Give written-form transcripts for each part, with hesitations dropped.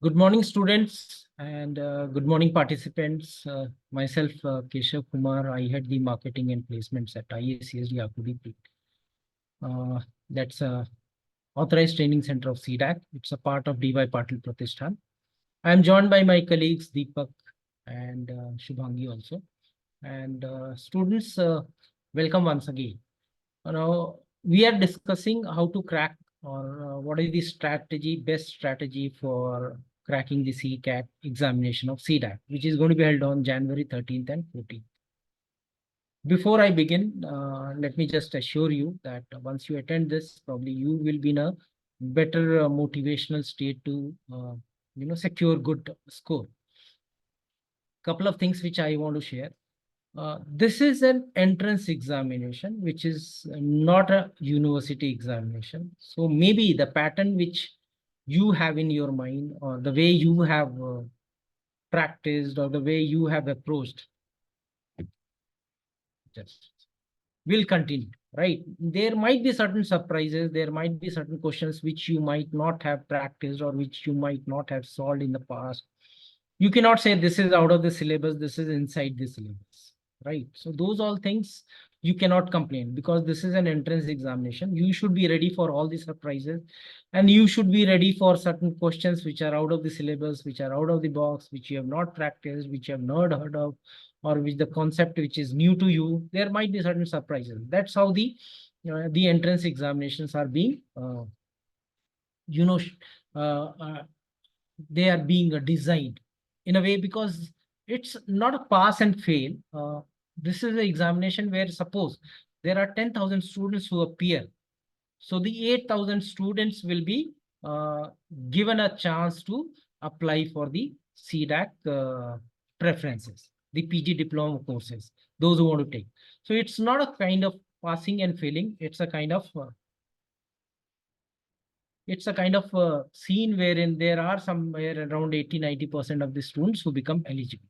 Good morning, students, and good morning, participants. Myself, Keshav Kumar. I head the marketing and placements at IACSD Akudi. That's a authorized training center of CDAC. It's a part of DY Patil Pratishthan. I am joined by my colleagues Deepak and Shubhangi also. And students, welcome once again. Now, we are discussing how to crack or what is the best strategy for cracking the CCAT examination of CDAC, which is going to be held on January 13th and 14th. Before I begin, let me just assure you that once you attend this, probably you will be in a better motivational state to, secure good score. Couple of things which I want to share. This is an entrance examination, which is not a university examination. So maybe the pattern which you have in your mind or the way you have practiced or the way you have approached just will continue, right? There might be certain surprises. There might be certain questions which you might not have practiced or which you might not have solved in the past. You cannot say this is out of the syllabus, this is inside the syllabus, right? So those all things you cannot complain because this is an entrance examination. You should be ready for all the surprises and you should be ready for certain questions which are out of the syllabus, which are out of the box, which you have not practiced, which you have not heard of, or which the concept which is new to you. There might be certain surprises. That's how the entrance examinations are being, you know, they are being designed in a way because it's not a pass and fail. This is an examination where suppose there are 10,000 students who appear. So the 8,000 students will be given a chance to apply for the CDAC preferences, the PG diploma courses, those who want to take. So it's not a kind of passing and failing. It's a kind of scene wherein there are somewhere around 80-90% of the students who become eligible.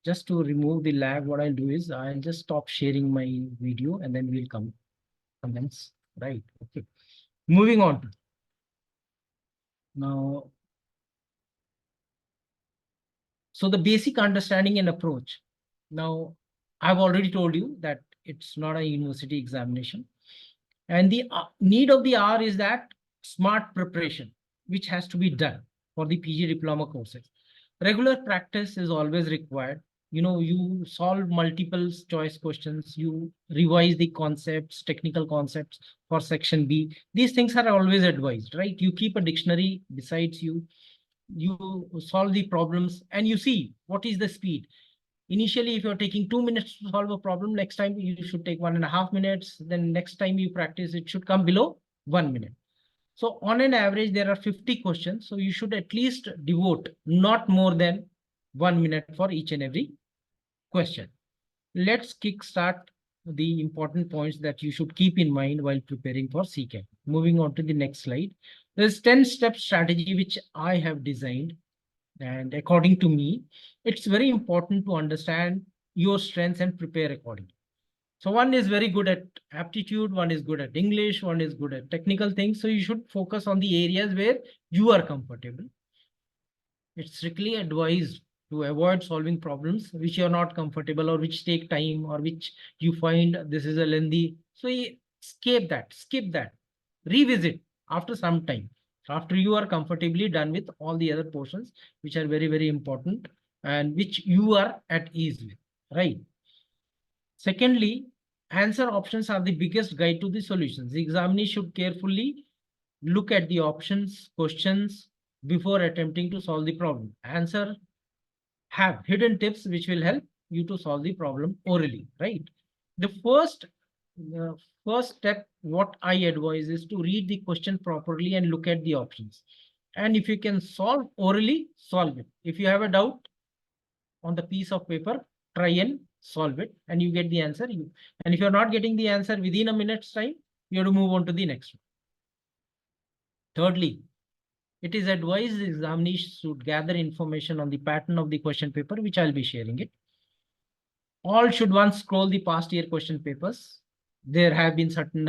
Just to remove the lag, what I'll do is I'll just stop sharing my video and then we'll commence. Right. Okay. Moving on. Now, so the basic understanding and approach. Now, I've already told you that it's not a university examination. And the need of the hour is that smart preparation, which has to be done for the PG diploma courses. Regular practice is always required. You solve multiple choice questions, you revise the concepts, technical concepts for section B. These things are always advised, right? You keep a dictionary besides you, you solve the problems and you see what is the speed. Initially, if you're taking 2 minutes to solve a problem, next time you should take 1.5 minutes. Then next time you practice, it should come below 1 minute. So on an average, there are 50 questions. So you should at least devote not more than 1 minute for each and every question. Let's kickstart the important points that you should keep in mind while preparing for CCAT. Moving on to the next slide. There's 10-step strategy which I have designed. And according to me, it's very important to understand your strengths and prepare accordingly. So one is very good at aptitude, one is good at English, one is good at technical things. So you should focus on the areas where you are comfortable. It's strictly advised to avoid solving problems which you are not comfortable or which take time or which you find this is a lengthy. So skip that, revisit after some time, after you are comfortably done with all the other portions which are very, very important and which you are at ease with, right? Secondly, answer options are the biggest guide to the solutions. The examiner should carefully look at the options, questions before attempting to solve the problem. Answer have hidden tips which will help you to solve the problem orally, right? The first step, what I advise is to read the question properly and look at the options. And if you can solve orally, solve it. If you have a doubt on the piece of paper, try and solve it and you get the answer. And if you're not getting the answer within a minute's time, you have to move on to the next one. Thirdly, it is advised the examinee should gather information on the pattern of the question paper, which I'll be sharing it. All should once scroll the past year question papers. There have been certain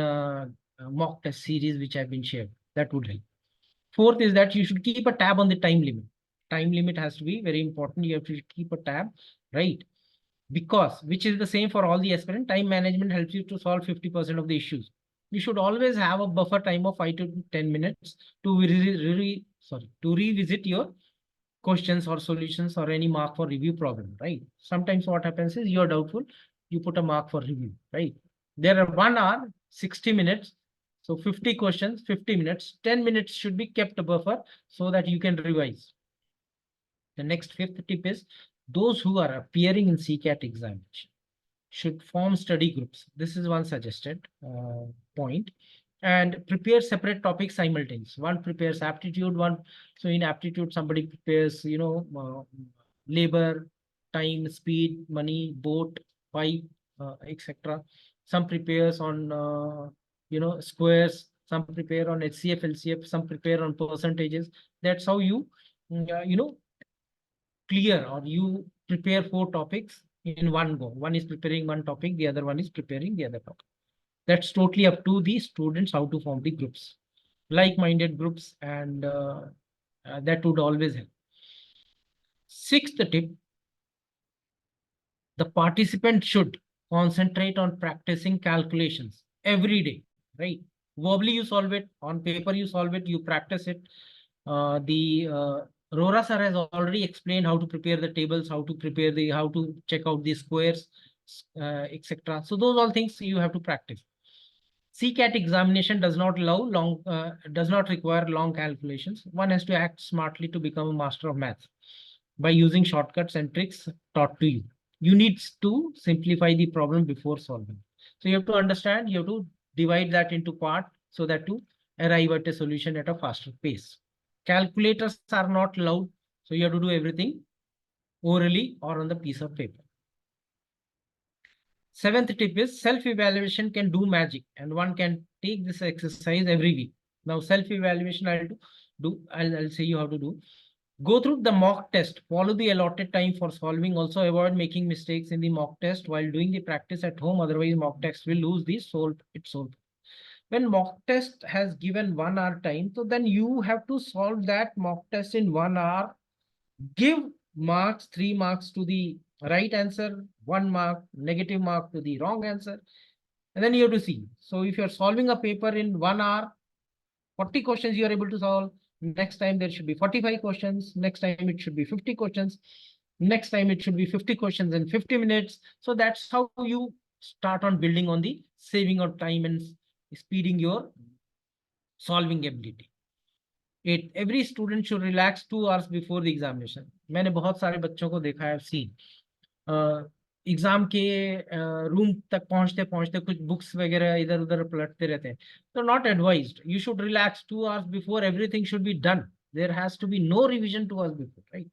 mock test series which have been shared. That would help. Fourth is that you should keep a tab on the time limit. Time limit has to be very important. You have to keep a tab, right? Because which is the same for all the aspirant, time management helps you to solve 50% of the issues. You should always have a buffer time of 5 to 10 minutes to revisit your questions or solutions or any mark for review problem, right? Sometimes what happens is you're doubtful, you put a mark for review, right? There are 1 hour, 60 minutes. So 50 questions, 50 minutes, 10 minutes should be kept a buffer so that you can revise. The next fifth tip is those who are appearing in CCAT examination should form study groups. This is one suggested point. And prepare separate topics simultaneously. One prepares aptitude, one. So in aptitude, somebody prepares, labor, time, speed, money, boat, pipe, etc. Some prepares on, squares. Some prepare on HCF, LCF. Some prepare on percentages. That's how you, clear or you prepare 4 topics in one go. One is preparing one topic, the other one is preparing the other topic. That's totally up to the students how to form the groups, like-minded groups, and that would always help. Sixth tip, the participant should concentrate on practicing calculations every day, right? Verbally you solve it, on paper you solve it, you practice it. The Rora sir has already explained how to prepare the tables, how to check out the squares, etc. So those all things you have to practice. CCAT examination does not require long calculations. One has to act smartly to become a master of math by using shortcuts and tricks taught to you. You need to simplify the problem before solving. So you have to understand, you have to divide that into part so that to arrive at a solution at a faster pace. Calculators are not allowed, so you have to do everything orally or on the piece of paper. Seventh tip is self-evaluation can do magic, and one can take this exercise every week. Now, self-evaluation I'll say you how to do. Go through the mock test, follow the allotted time for solving, also avoid making mistakes in the mock test while doing the practice at home, otherwise mock test will lose the its soul. When mock test has given 1 hour time, so then you have to solve that mock test in 1 hour, give marks, 3 marks to the right answer, 1 mark, negative mark to the wrong answer, and then you have to see. So if you're solving a paper in 1 hour, 40 questions you are able to solve. Next time there should be 45 questions. Next time it should be 50 questions. Next time it should be 50 questions in 50 minutes. So that's how you start on building on the saving of time and speeding your solving ability. 8. Every student should relax 2 hours before the examination. मैंने बहुत सारे बच्चों को देखा है, seen exam के room तक पहुंचते पहुंचते कुछ बुक्स वगैरह इधर उधर पलटते रहते हैं. तो not advised. You should relax 2 hours before. Everything should be done. There has to be no revision 2 hours before, right?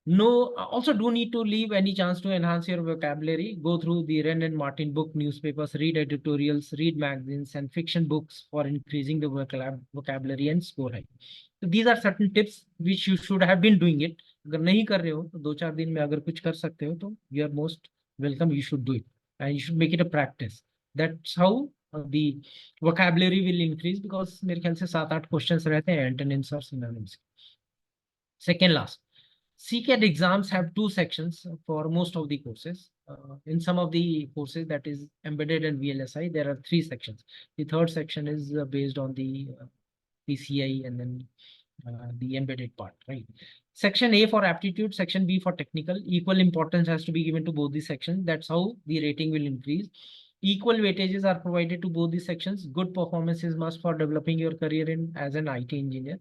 No, also do need to leave any chance to enhance your vocabulary. Go through the Wren and Martin book, newspapers, read editorials, read magazines and fiction books for increasing the vocabulary and score high. So these are certain tips which you should have been doing it. अगर नहीं कर रहे हो तो 2-4 दिन में अगर कुछ कर सकते हो तो you are most welcome. You should do it and you should make it a practice. That's how the vocabulary will increase, because मेरे ख्याल से 7-8 questions रहते हैं antonyms और synonyms. Second last, CCAT exams have 2 sections for most of the courses. In some of the courses, that is embedded and VLSI, there are 3 sections. The third section is based on the PCI and then the embedded part, right? Section A for aptitude, section B for technical. Equal importance has to be given to both the sections. That's how the rating will increase. Equal weightages are provided to both the sections. Good performance is must for developing your career as an IT engineer.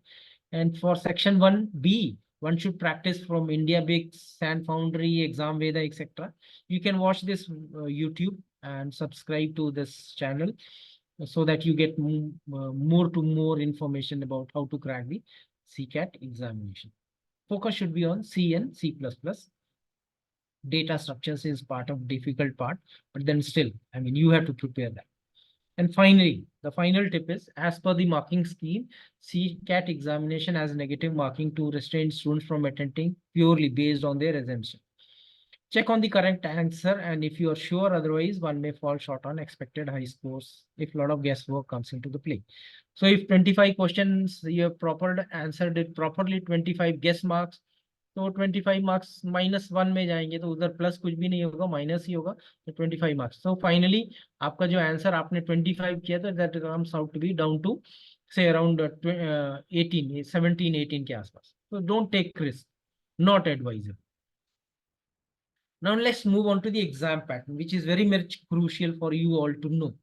And for section 1B, one should practice from IndiaBix, San Foundry, ExamVeda, etc. You can watch this YouTube and subscribe to this channel so that you get more information about how to crack the CCAT examination. Focus should be on C and C++. Data structures is part of difficult part, but then still, I mean, you have to prepare that. And finally, the final tip is, as per the marking scheme, CCAT examination has negative marking to restrain students from attending purely based on their assumption. Check on the correct answer, and if you are sure otherwise, one may fall short on expected high scores if a lot of guesswork comes into the play. So if 25 questions you have proper answered it properly, 25 guess marks, तो 25 marks -1 में जाएंगे, तो उधर plus कुछ भी नहीं होगा, minus ही होगा, तो 25 marks. So finally आपका जो आंसर आपने 25 किया, तो that comes out to be down to say around 18, 17, 18 के आसपास. So don't take risk, not advisable. Now let's move on to the exam pattern, which is very much crucial for you all to know.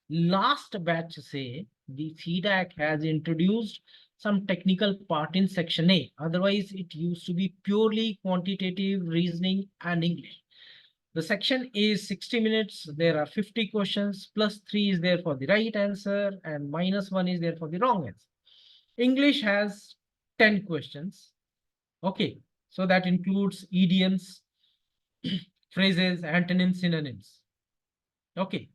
Last batch say the CDAC has introduced some technical part in section A. Otherwise, it used to be purely quantitative reasoning and English. The section A is 60 minutes. There are 50 questions, plus 3 is there for the right answer, and -1 is there for the wrong answer. English has 10 questions. Okay, so that includes idioms, phrases, antonyms, synonyms. Okay.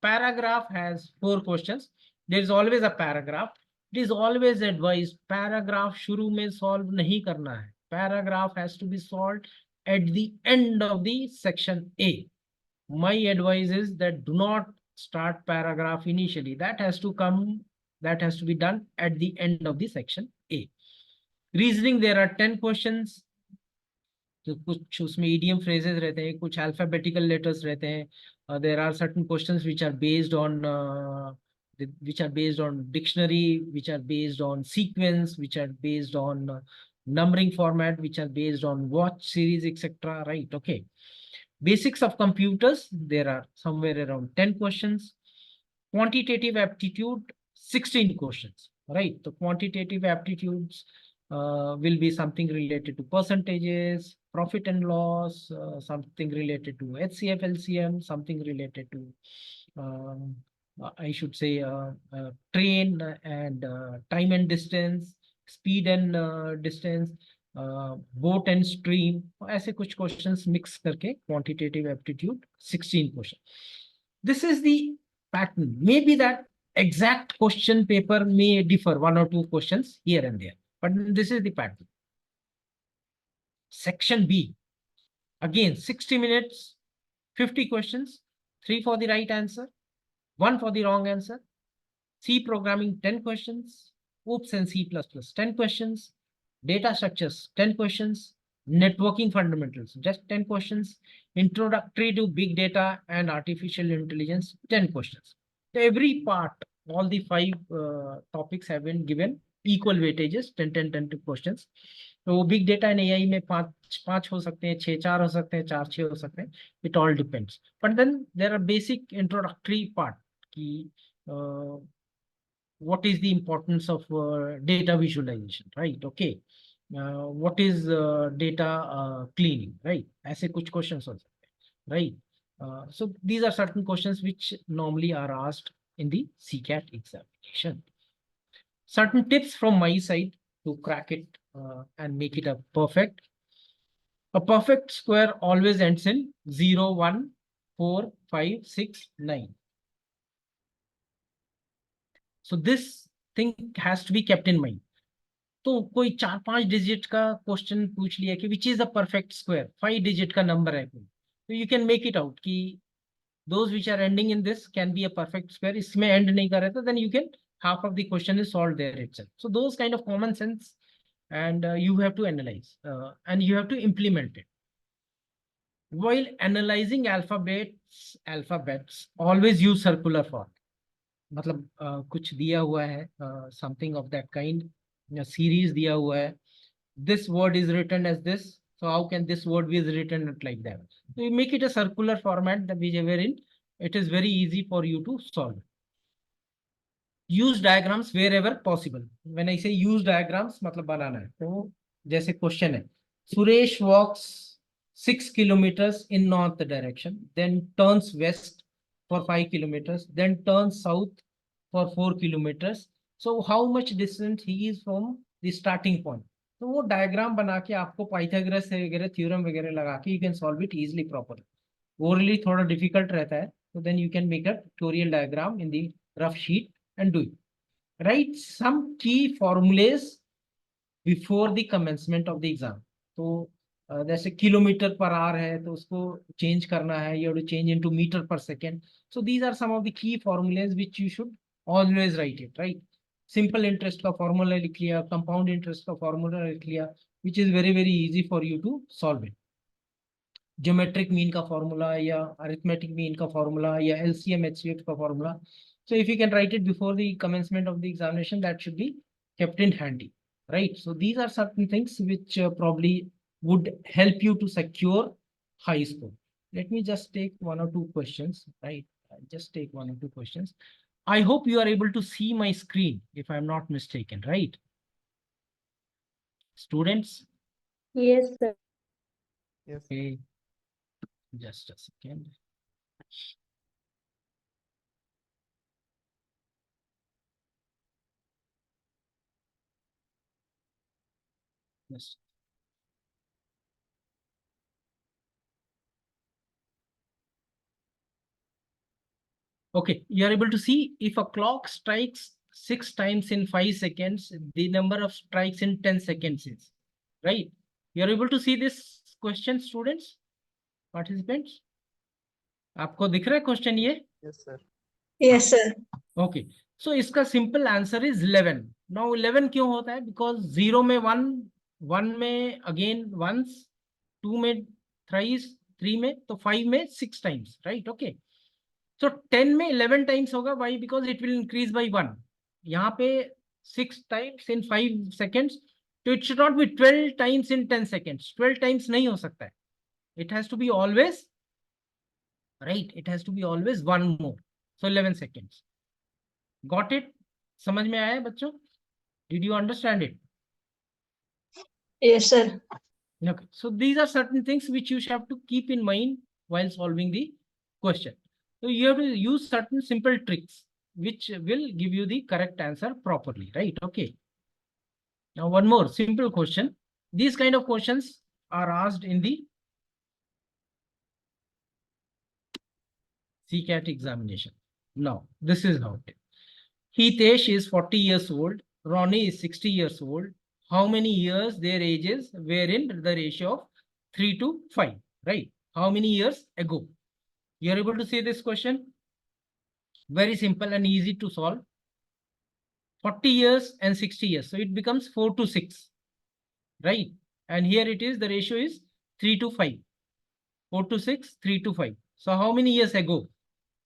Paragraph has 4 questions. There is always a paragraph. It is always advised paragraph शुरू में solve नहीं करना है. Paragraph has to be solved at the end of the section A. My advice is that do not start paragraph initially. That has to be done at the end of the section A. Reasoning, there are 10 questions. तो कुछ उसमें idiom phrases रहते हैं, कुछ alphabetical letters रहते हैं. There are certain questions which are based on dictionary, which are based on sequence, which are based on numbering format, which are based on watch series, etc. Right? Okay. Basics of computers, there are somewhere around 10 questions. Quantitative aptitude, 16 questions. Right? The quantitative aptitudes will be something related to percentages, profit and loss, something related to HCF, LCM, something related to, I should say, train and time and distance, speed and distance, boat and stream. ऐसे कुछ questions mix करके quantitative aptitude 16 questions. This is the pattern. Maybe that exact question paper may differ 1 or 2 questions here and there, but this is the pattern. Section B, again 60 minutes, 50 questions, 3 for the right answer, 1 for the wrong answer. C programming 10 questions, OOPS and C++ 10 questions, data structures 10 questions, networking fundamentals just 10 questions, introductory to big data and artificial intelligence 10 questions. So every part, all the 5 topics have been given equal weightages, 10 questions. तो big data and AI में 5 हो सकते हैं, 6 4 हो सकते हैं, 4 6 हो सकते हैं. It all depends. But then there are basic introductory part की what is the importance of data visualization, right? Okay. What is data cleaning, right? ऐसे कुछ questions हो सकते हैं, right? So these are certain questions which normally are asked in the CCAT examination. Certain tips from my side to crack it and make it a perfect. A perfect square always ends in 0, 1, 4, 5, 6, 9. So this thing has to be kept in mind. तो कोई 4-5 digit का question पूछ लिया कि which is the perfect square, 5 digit का number है कोई, तो you can make it out कि those which are ending in this can be a perfect square. इसमें एंड नहीं कर रहे तो then you can half of the question is solved there itself. So those kind of common sense, and you have to analyze and you have to implement it. While analyzing alphabets always use circular form. मतलब कुछ दिया हुआ है something of that kind, series दिया हुआ है, this word is written as this, so how can this word be written like that? So you make it a circular format that wherein it is very easy for you to solve. Use diagrams wherever possible. When I say use diagrams, मतलब बनाना है. तो जैसे question है, Suresh walks 6 kilometers in north direction, then turns west for 5 kilometers, then turns south for 4 kilometers. So how much distance he is from the starting point? तो वो diagram बना के आपको पाइथागोरस वगैरह थ्योरम वगैरह लगा के you can solve it easily properly. Orally थोड़ा डिफिकल्ट रहता है, तो then you can make a tutorial diagram in the rough sheet and do it. Write some key formulas before the commencement of the exam. So जैसे kilometre per hour है तो उसको change करना है, you have to change into metre per second. So these are some of the key formulas which you should always write it, right. Simple interest का formula लिख लिया, compound interest का formula लिख लिया, which is very very easy for you to solve it. Geometric mean का formula या arithmetic mean का formula या एलसीएम एचसीएफ का formula. So if you can write it before the commencement of the examination, that should be kept in handy, right? So these are certain things which probably would help you to secure high score. Let me just take one or two questions, right? I'll just take one or two questions. I hope you are able to see my screen, if I'm not mistaken, right? Students? Yes, sir. Yes. Okay. Just a second. Yes. Okay, you are able to see if a clock strikes 6 times in 5 seconds, the number of strikes in 10 seconds is, right? You are able to see this question, students, participants? आपको दिख रहा है question ये? Yes, sir. Yes, sir. Okay, so इसका simple answer is 11. Now 11 क्यों होता है? Because 0 में 1, 1 में again once, 2 में thrice, 3 में, तो 5 में 6 times, right? Okay. So 10 में 11 times होगा. Why? Because it will increase by 1. यहाँ पे 6 times in 5 seconds. So it should not be 12 times in 10 seconds. 12 times नहीं हो सकता है. It has to be always, right? It has to be always one more. So 11 seconds. Got it? समझ में आया बच्चों? Did you understand it? Yes, sir. Okay. So these are certain things which you should have to keep in mind while solving the question. So you have to use certain simple tricks which will give you the correct answer properly, right? Okay. Now one more simple question. These kind of questions are asked in the CCAT examination. Now, this is how it is. Hitesh is 40 years old. Ronnie is 60 years old. How many years their ages were in the ratio of 3 to 5, right? How many years ago? You are able to see this question? Very simple and easy to solve. 40 years and 60 years. So it becomes 4 to 6, right? And here it is, the ratio is 3 to 5. 4 to 6, 3 to 5. So how many years ago?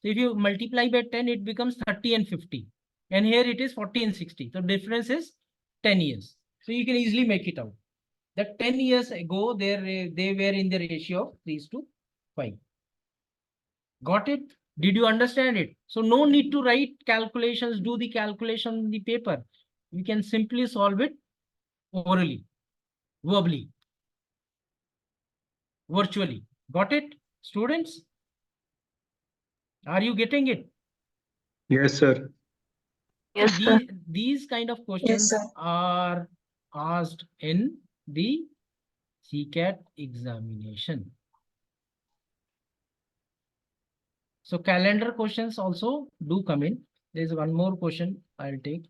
So if you multiply by 10, it becomes 30 and 50. And here it is 40 and 60. So difference is 10 years. So you can easily make it out. That 10 years ago, they were in the ratio of 3 to 5. Got it? Did you understand it? So no need to write calculations, do the calculation on the paper. You can simply solve it orally, verbally, virtually. Got it, students? Are you getting it? Yes, sir. Yes, So sir. these kind of questions sir. are asked in the CCAT examination. So calendar questions also do come in. There's one more question I'll take.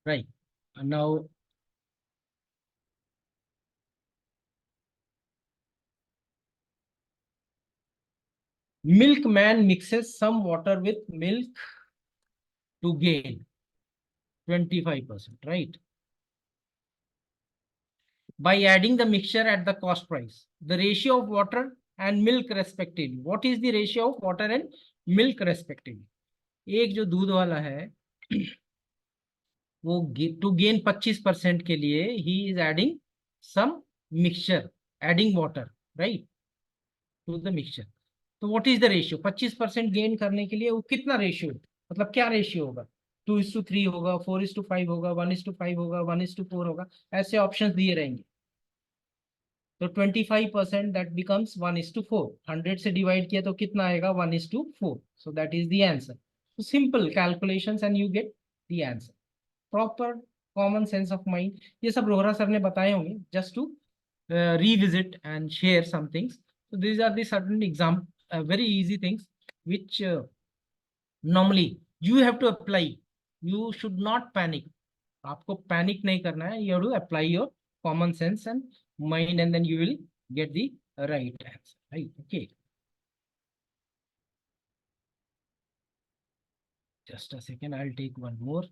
Right. And now milkman mixes some water with milk to gain 25%, right? By adding the mixture at the cost price, the ratio of water and milk respectively. What is the ratio of water and milk respectively? एक जो दूध वाला है वो to gain 25% के लिए he is adding some mixture, adding water, right, to the mixture. तो what is the ratio? 25% gain करने के लिए वो कितना रेशियो, मतलब क्या रेशियो होगा? 2:3 होगा, 4:5 होगा, 1:5 होगा, 1:4 होगा, ऐसे ऑप्शंस दिए रहेंगे. तो 25% दैट बिकम्स 1:4. 100 से डिवाइड किया तो कितना आएगा? 1:4. So that is the answer. So simple calculations and you get the answer. Proper common sense of mind. ये सब रोहरा सर ने बताए होंगे, just to revisit and share some things. So these are the certain very easy things which normally you have to apply. You should not panic. आपको panic नहीं करना है. You have to apply your common sense and mind, and then you will get the right answer. Right? Okay. Just a second. I'll take one more.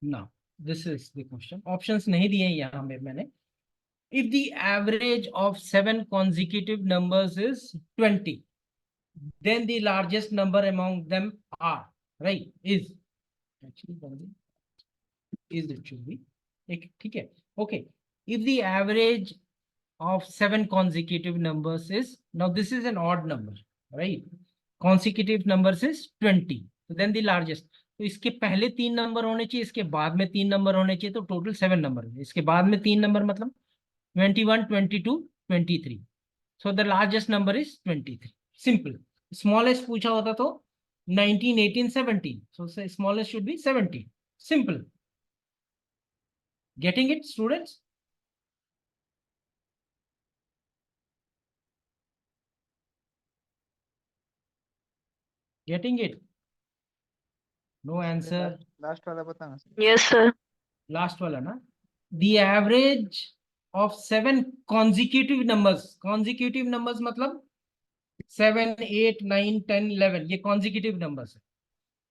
Now, this is the question. Options नहीं दिए हैं यहाँ पे मैंने. If the average of 7 consecutive numbers is 20, then the largest number among them are, right, is, actually is it should be, ठीक है. Okay, if the average of 7 consecutive numbers is, now this is an odd number, right, consecutive numbers is 20, so then the largest, तो इसके पहले 3 number होने चाहिए, इसके बाद में 3 नंबर होने चाहिए, तो टोटल 7 नंबर है. इसके बाद में 3 नंबर मतलब 21, 22, 23. So the largest number is 23. Simple. Smallest पूछा होता तो 19, 18, 17. So smallest should be 17. Simple. Getting it, students? Getting it? No answer. Last वाला बताना सर. Yes, sir. Last वाला ना. The average of 7 consecutive numbers. Consecutive numbers मतलब 7, 8, 9, 10, 11. ये consecutive numbers है.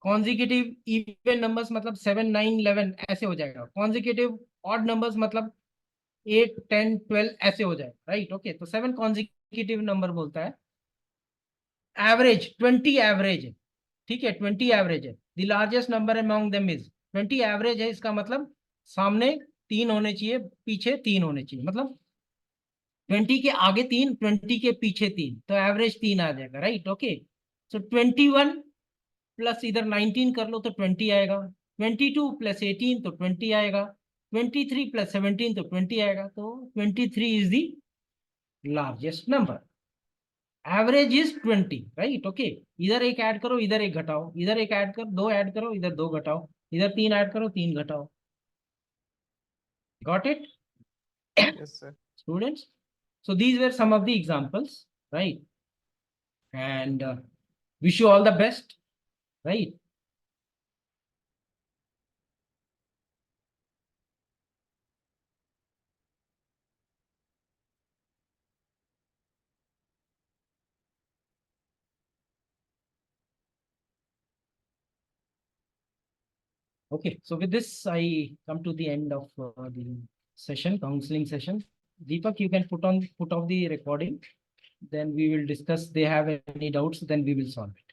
Consecutive even numbers मतलब 7, 9, 11 ऐसे हो जाएगा. Consecutive odd numbers मतलब 8, 10, 12 ऐसे हो जाएगा. राइट? ओके, तो 7 consecutive number बोलता है. एवरेज 20 एवरेज है. ठीक है, 20 एवरेज है. The largest number among them is 20 average है. इसका मतलब सामने 3 होने चाहिए, पीछे 3 होने चाहिए. मतलब 20 के आगे 3, 20 के पीछे 3, तो एवरेज 3 आ जाएगा. राइट? ओके, सो 21 प्लस इधर 19 कर लो तो 20 आएगा. 22 प्लस 18 तो 20 आएगा. 23 प्लस 17 तो 20 आएगा. तो 23 is the largest number. Average is 20. Right? Okay, इधर एक ऐड करो, इधर एक घटाओ, इधर एक ऐड करो, 2 ऐड करो, इधर 2 घटाओ, इधर 3 ऐड करो, 3 घटाओ. Got it, yes sir. students? So these were some of the examples, right? And wish you all the best, right? Okay, so with this, I come to the end of the session, counseling session. Deepak, you can put off the recording. Then we will discuss. They have any doubts, then we will solve it.